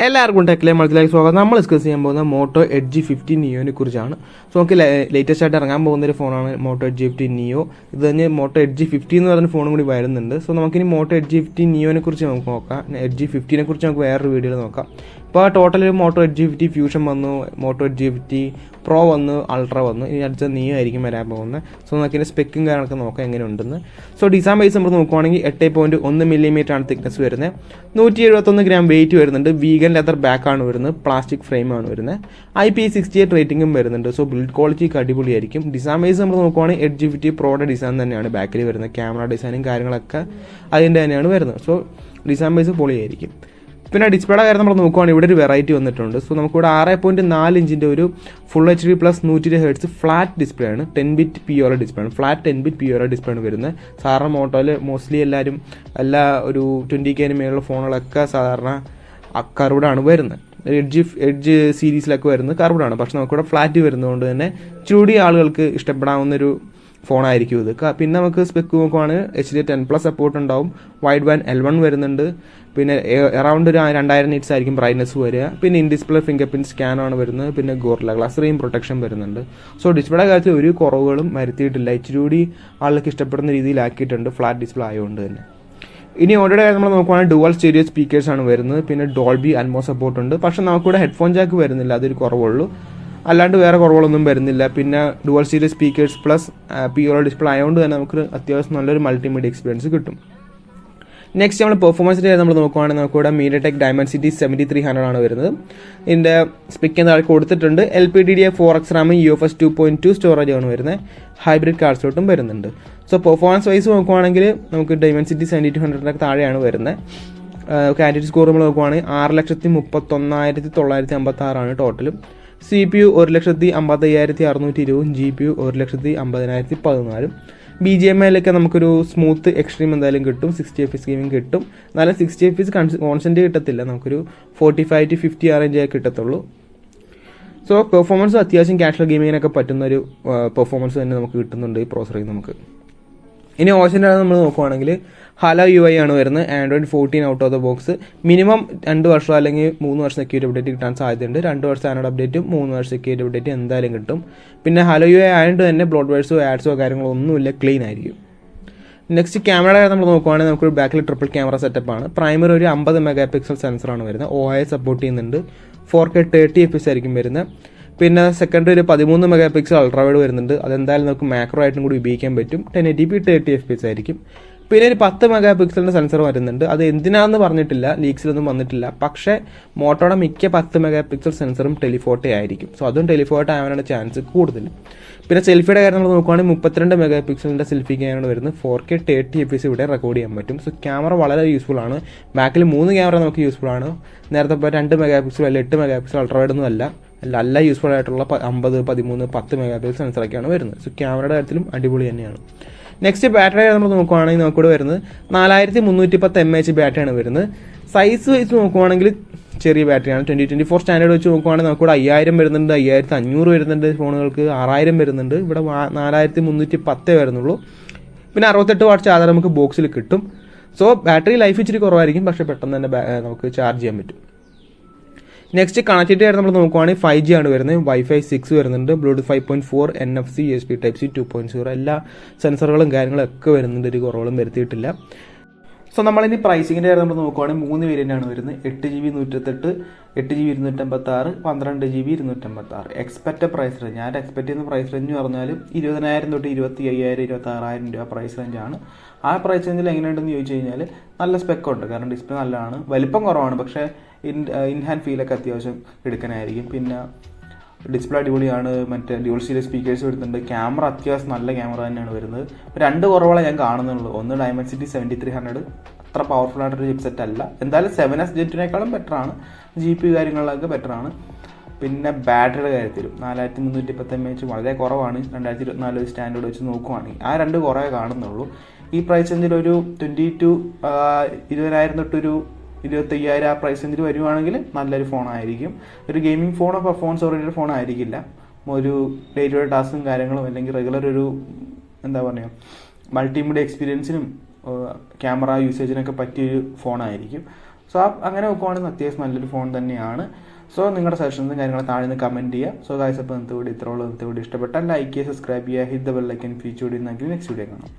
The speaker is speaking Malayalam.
എല്ലാവർക്കും ടെക്ലെ മൾട്ടിലേക്ക് സ്വാഗതം. നമ്മൾ ഡിസ്കസ് ചെയ്യാൻ പോകുന്ന മോട്ടോ എഡ്ജ് 15 നിയോനെ കുറിച്ചാണ്. സോ നമുക്ക് ലേറ്റസ്റ്റ് ആയിട്ട് ഇറങ്ങാൻ പോകുന്ന ഒരു ഫോണാണ് മോട്ടോ എഡ്ജ് 15 നിയോ. ഇത് തന്നെ മോട്ടോ എഡ്ജ് 50 എന്ന് പറയുന്ന ഫോണും കൂടി വരുന്നുണ്ട്. സോ നമുക്കിനി മോട്ടോ എഡ്ജ് 15 നിയോനെ കുറിച്ച് നമുക്ക് നോക്കാം. എഡ്ജ് 15നെ കുറിച്ച് നമുക്ക് വേറൊരു വീഡിയോയിൽ നോക്കാം. ഇപ്പോൾ ടോട്ടൽ മോട്ടോ എഡ്ജ് 50 ഫ്യൂഷൻ വന്നു, മോട്ടോ എഡ്ജ് 50 പ്രോ വന്നു, അൾട്ര വന്നു. ഇനി അടുത്ത നിയോ ആയിരിക്കും വരാൻ പോകുന്നത്. സോ നമുക്കിതിൻ്റെ സ്പെക്കും കാര്യങ്ങളൊക്കെ നോക്കാം എങ്ങനെ ഉണ്ടെന്ന്. സോ ഡിസൈൻ വൈസ് നമ്മൾ നോക്കുവാണെങ്കിൽ 8.1 മില്ലിമീറ്റർ ആണ് തിക്നെസ് വരുന്നത്. 171 ഗ്രാം വെയിറ്റ് വരുന്നുണ്ട്. വീഗൻ ലെതർ ബാക്കാണ് വരുന്നത്, പ്ലാസ്റ്റിക് ഫ്രെയിമാണ് വരുന്നത്. IP68 റേറ്റിംഗും വരുന്നുണ്ട്. സോ ബിൽഡ് ക്വാളിറ്റിക്ക് അടിപൊളിയായിരിക്കും. ഡിസൈൻ വൈസ് നമ്മൾ നോക്കുവാണെങ്കിൽ എഡ്ജ് 50 പ്രോയുടെ ഡിസൈൻ തന്നെയാണ് ബാക്കിൽ വരുന്നത്. ക്യാമറ ഡിസൈനും കാര്യങ്ങളൊക്കെ അതിൻ്റെ തന്നെയാണ് വരുന്നത്. സോ ഡിസൈൻ വൈസ് പൊളിയായിരിക്കും. പിന്നെ ഡിസ്പ്ലേയുടെ കാര്യം നമ്മൾ നോക്കുവാണെങ്കിൽ ഇവിടെ ഒരു വെറൈറ്റി വന്നിട്ടുണ്ട്. സോ നമുക്കിവിടെ 6.4 ഇഞ്ചിൻ്റെ ഒരു full HD plus 120 hertz flat display ആണ്. 10 ബിറ്റ് POLED ഡിസ്പ്ലേ ആണ്. ഫ്ലാറ്റ് 10 ബിറ്റ് POLED ഡിസ്പ്ലേ ആണ് വരുന്നത്. സാധാരണ മോട്ടോയിൽ മോസ്റ്റ്ലി എല്ലാവരും എല്ലാ ഒരു 20K മേലുള്ള ഫോണുകളൊക്കെ സാധാരണ കർവ്ഡാണ് വരുന്നത്. എഡ്ജ് സീരീസിലൊക്കെ വരുന്നത് കർവ്ഡാണ്. പക്ഷെ നമുക്കിവിടെ ഫ്ലാറ്റ് വരുന്നതുകൊണ്ട് തന്നെ ചൂടി ആളുകൾക്ക് ഇഷ്ടപ്പെടാവുന്നൊരു ഫോണായിരിക്കും ഇത്. പിന്നെ നമുക്ക് സ്പെക്ക് നോക്കുവാണെങ്കിൽ HD10+ സപ്പോർട്ട് ഉണ്ടാവും. വൈഡ് ബാൻഡ് L1 വരുന്നുണ്ട്. പിന്നെ അറൗണ്ട് ഒരു 2000 നിറ്റ്സ് ആയിരിക്കും ബ്രൈറ്റ്നസ് വരിക. പിന്നെ ഇൻ ഡിസ്പ്ലേ ഫിംഗർ പ്രിന്റ് സ്കാനാണ് വരുന്നത്. പിന്നെ ഗോറില്ല ഗ്ലാസ് സ്ക്രീൻ പ്രൊട്ടക്ഷൻ വരുന്നുണ്ട്. സോ ഡിസ്പ്ലേയുടെ കാര്യത്തിൽ ഒരു കുറവുകളും വരുത്തിയിട്ടില്ല. ഇച്ചിരി ആൾക്ക് ഇഷ്ടപ്പെടുന്ന രീതിയിലാക്കിയിട്ടുണ്ട്, ഫ്ലാറ്റ് ഡിസ്പ്ലേ ആയതുകൊണ്ട് തന്നെ. ഇനി ഓഡിയോയുടെ കാര്യം നമ്മൾ നോക്കുവാണെങ്കിൽ ഡുവൽ സ്റ്റീരിയോ സ്പീക്കേഴ്സാണ് വരുന്നത്. പിന്നെ ഡോൾബി അറ്റ്മോസ് സപ്പോർട്ട് ഉണ്ട്. പക്ഷെ നമുക്കിവിടെ ഹെഡ്ഫോൺ ജാക്ക് വരുന്നില്ല, അതൊരു കുറവുള്ളൂ. അല്ലാണ്ട് വേറെ കുറവുകളൊന്നും വരുന്നില്ല. പിന്നെ dual stereo speakers plus POLED display ആയതുകൊണ്ട് തന്നെ നമുക്ക് അത്യാവശ്യം നല്ലൊരു മൾട്ടിമീഡിയ എക്സ്പീരിയൻസ് കിട്ടും. നെക്സ്റ്റ് നമ്മൾ പെർഫോമൻസിൻ്റെ നമ്മൾ നോക്കുവാണെങ്കിൽ നമുക്കിവിടെ MediaTek Dimensity 7300 ആണ് വരുന്നത്. ഇതിൻ്റെ സ്പെക്ക് താഴെ കൊടുത്തിട്ടുണ്ട്. LPDDR4X RAM, UFS 2.2 സ്റ്റോറേജ് ആണ് വരുന്നത്. ഹൈബ്രിഡ് കാർഡ് സ്ലോട്ടും വരുന്നുണ്ട്. സോ പെർഫോമൻസ് വൈസ് നോക്കുവാണെങ്കിൽ നമുക്ക് Dimensity 7200 താഴെയാണ് വരുന്നത്. കാൻഡിഡേറ്റ് സ്കോർ നമ്മൾ നോക്കുവാണെങ്കിൽ 6,31,956 ടോട്ടലും. CPU 1,55,620, GPU 1,50,5014. BGMIയിലൊക്കെ നമുക്കൊരു സ്മൂത്ത് എക്സ്ട്രീം എന്തായാലും കിട്ടും. 60 FPS ഗെയിമിംഗ് കിട്ടും. എന്നാലും 60 FPS കോൺസ്റ്റന്റ് കിട്ടത്തില്ല, നമുക്കൊരു 45 to 50 റേഞ്ച് കിട്ടത്തുള്ളൂ. സോ പെർഫോമൻസ് അത്യാവശ്യം കാഷ്വൽ ഗെയിമിങ്ങിനൊക്കെ പറ്റുന്ന ഒരു പെർഫോമൻസ് തന്നെ നമുക്ക് കിട്ടുന്നുണ്ട് ഈ പ്രോസറിൽ നമുക്ക്. ഇനി ഓസിൻ്റെ നമ്മൾ നോക്കുവാണെങ്കിൽ ഹലോ UI ആണ് വരുന്നത്. Android 14 out of the box. Minimum 2 വർഷം അല്ലെങ്കിൽ 3 വർഷം സെക്യൂരിറ്റി അപ്ഡേറ്റ് കിട്ടാൻ സാധ്യതയുണ്ട്. 2 വർഷം ആൻഡ്രോയിഡ് അപ്ഡേറ്റും 3 വർഷം സെക്യൂരിറ്റി അപ്ഡേറ്റ് എന്തായാലും കിട്ടും. പിന്നെ ഹലോ UI ആയതുകൊണ്ട് തന്നെ ബ്ലോട്ട്വെയർസോ ആഡ്സോ കാര്യങ്ങളോ ഒന്നുമില്ല, ക്ലീൻ ആയിരിക്കും. നെക്സ്റ്റ് ക്യാമറ നമ്മൾ നോക്കുവാണെങ്കിൽ നമുക്കൊരു ബാക്കിൽ ട്രിപ്പിൾ ക്യാമറ സെറ്റപ്പാണ്. പ്രൈമറി ഒരു 50 മെഗാപിക്സൽ സെൻസറാണ് വരുന്നത്. OIS സപ്പോർട്ട് ചെയ്യുന്നുണ്ട്. 4K 30 FPS ആയിരിക്കും വരുന്നത്. പിന്നെ സെക്കൻഡറി ഒരു 13 മെഗാപിക്സൽ അൾട്രാവൈഡ് വരുന്നുണ്ട്. അതെന്തായാലും നമുക്ക് മാക്രോ ആയിട്ടും കൂടി ഉപയോഗിക്കാൻ പറ്റും. 1080p 30 FPS ആയിരിക്കും. പിന്നെ ഒരു 10 മെഗാപിക്സലിൻ്റെ സെൻസർ വരുന്നുണ്ട്. അത് എന്തിനാണെന്ന് പറഞ്ഞിട്ടില്ല, ലീക്സിലൊന്നും വന്നിട്ടില്ല. പക്ഷേ മോട്ടോയുടെ മിക്ക 10 മെഗാപിക്സൽ സെൻസറും ടെലിഫോട്ടോ ആയിരിക്കും. സോ അതും ടെലിഫോട്ടോ ആവാനാണ് ചാൻസ് കൂടുതൽ. പിന്നെ സെൽഫിയുടെ കാര്യം നമ്മൾ നോക്കുവാണെങ്കിൽ 32 മെഗാപിക്സലിൻ്റെ സെൽഫി ക്യാമറ വരുന്നത്. 4K 30 FPS ഇവിടെ റെക്കോർഡ് ചെയ്യാൻ പറ്റും. സോ ക്യാമറ വളരെ യൂസ്ഫുൾ ആണ്. ബാക്കിൽ 3 ക്യാമറ നമുക്ക് യൂസ്ഫുൾ ആണ്. നേരത്തെ ഇപ്പോൾ 2 മെഗാപിക്സൽ അല്ല 8 മെഗാപിക്സൽ അൾട്രാവൈഡ് ഒന്നും അല്ല, നല്ല യൂസ്ഫുൾ ആയിട്ടുള്ള 50, 13, 10 മെഗാപിക്സൽ സെൻസറൊക്കെയാണ് വരുന്നത്. സോ ക്യാമറയുടെ കാര്യത്തിലും അടിപൊളി തന്നെയാണ്. നെക്സ്റ്റ് ബാറ്ററി നമ്മൾ നോക്കുവാണെങ്കിൽ നമുക്കിവിടെ വരുന്നത് 4310 mAh ബാറ്ററിയാണ് വരുന്നത്. സൈസ് വൈസ് നോക്കുവാണെങ്കിൽ ചെറിയ ബാറ്ററിയാണ്. 2024 സ്റ്റാൻഡേർഡ് വെച്ച് നോക്കുവാണെങ്കിൽ നമുക്കിവിടെ 5000 വരുന്നുണ്ട്, 5500 വരുന്നുണ്ട്, ഫോണുകൾക്ക് 6000 വരുന്നുണ്ട്. ഇവിടെ 4310 വരുന്നുള്ളൂ. പിന്നെ 68 വാട്ട് ചാർജർ നമുക്ക് ബോക്സിൽ കിട്ടും. സോ ബാറ്ററി ലൈഫ് ഇച്ചിരി കുറവായിരിക്കും, പക്ഷേ പെട്ടെന്ന് തന്നെ നമുക്ക് ചാർജ് ചെയ്യാൻ പറ്റും. നെക്സ്റ്റ് കണക്ടിവിറ്റി ആയിട്ട് നമ്മൾ നോക്കുവാണെങ്കിൽ 5G ആണ് വരുന്നത്. Wi-Fi 6 വരുന്നുണ്ട്. Bluetooth 5.4, NFC, USB Type-C 2.0 എല്ലാ സെൻസറുകളും കാര്യങ്ങളും ഒക്കെ വരുന്നുണ്ട്. ഒരു കുറവുകളും വരുത്തിയിട്ടില്ല. സോ നമ്മളിനി പ്രൈസിങ്ങിൻ്റെ കാര്യം നമ്മൾ നോക്കുവാണെങ്കിൽ 3 വേരിയൻ്റ് ആണ് വരുന്നത്. 8GB 128, 8GB 256, 12GB 256. Expected price range, ഞാൻ എക്സ്പെക്ട് ചെയ്യുന്ന പ്രൈസ് റേഞ്ച് പറഞ്ഞാൽ 20,000 തൊട്ട് 25,000, 26,000 രൂപ പ്രൈസ് റേഞ്ചാണ്. ആ പ്രൈസ് റേഞ്ചിൽ എങ്ങനെയുണ്ടെന്ന് ചോദിച്ചു കഴിഞ്ഞാൽ നല്ല സ്പെക്കുണ്ട്. കാരണം ഡിസ്പ്ലേ നല്ലതാണ്, വലിപ്പം കുറവാണ്, പക്ഷേ ഇൻഹാൻഡ് ഫീലൊക്കെ അത്യാവശ്യം എടുക്കാനായിരിക്കും. പിന്നെ ഡിസ്പ്ലേ അടിപൊളിയാണ്. മറ്റേ ഡ്യുവൽ സ്റ്റീരിയോ സ്പീക്കേഴ്സ് വരുന്നുണ്ട്. ക്യാമറ അത്യാവശ്യം നല്ല ക്യാമറ തന്നെയാണ് വരുന്നത്. 2 കുറവുകളെ ഞാൻ കാണുന്നുള്ളൂ. ഒന്ന് Dimensity 7300 അത്ര പവർഫുൾ ആയിട്ടൊരു ചിപ്സെറ്റ് അല്ല. എന്തായാലും 7S Gen2നേക്കാളും ബെറ്ററാണ്. GPU കാര്യങ്ങളിലൊക്കെ ബെറ്ററാണ്. പിന്നെ ബാറ്ററിയുടെ കാര്യത്തിലും 4310 mAh വളരെ കുറവാണ്. 2024 സ്റ്റാൻഡേർഡ് വെച്ച് നോക്കുവാണെങ്കിൽ ആ 2 കുറേ കാണുന്നുള്ളൂ. ഈ പ്രൈസ് റേഞ്ചിൽ ഒരു 20,000 തൊട്ടൊരു 25,000 ആ പ്രൈസ് റേഞ്ചിൽ വരുവാണെങ്കിൽ നല്ലൊരു ഫോണായിരിക്കും. ഒരു ഗെയിമിംഗ് ഫോണോ പെർഫോമൻസ് ഓറിയൻറ്റഡ് ഫോൺ ആയിരിക്കില്ല. ഒരു ഡേ ടു ഡേ ടാസ്കും കാര്യങ്ങളും അല്ലെങ്കിൽ റെഗുലർ ഒരു എന്താ പറയുക മൾട്ടിമീഡിയ എക്സ്പീരിയൻസിനും ക്യാമറ യൂസേജിനൊക്കെ പറ്റിയൊരു ഫോണായിരിക്കും. സോ അങ്ങനെ നോക്കുവാണെങ്കിൽ അത്യാവശ്യം നല്ലൊരു ഫോൺ തന്നെയാണ്. സോ നിങ്ങളുടെ സജഷൻസും കാര്യങ്ങളും താഴെ നിന്ന് കമൻറ്റ് ചെയ്യുക. സോ ഗൈസ്, അപ്പോൾ ഇന്നത്തെ വീഡിയോ ഇത്രയുള്ള. ഇന്നത്തെ വീഡിയോ ഇഷ്ടപ്പെട്ടാൽ ലൈക്ക് ചെയ്യുക, സബ്സ്ക്രൈബ് ചെയ്യുക, hit the bell icon, future video next video കാണാം.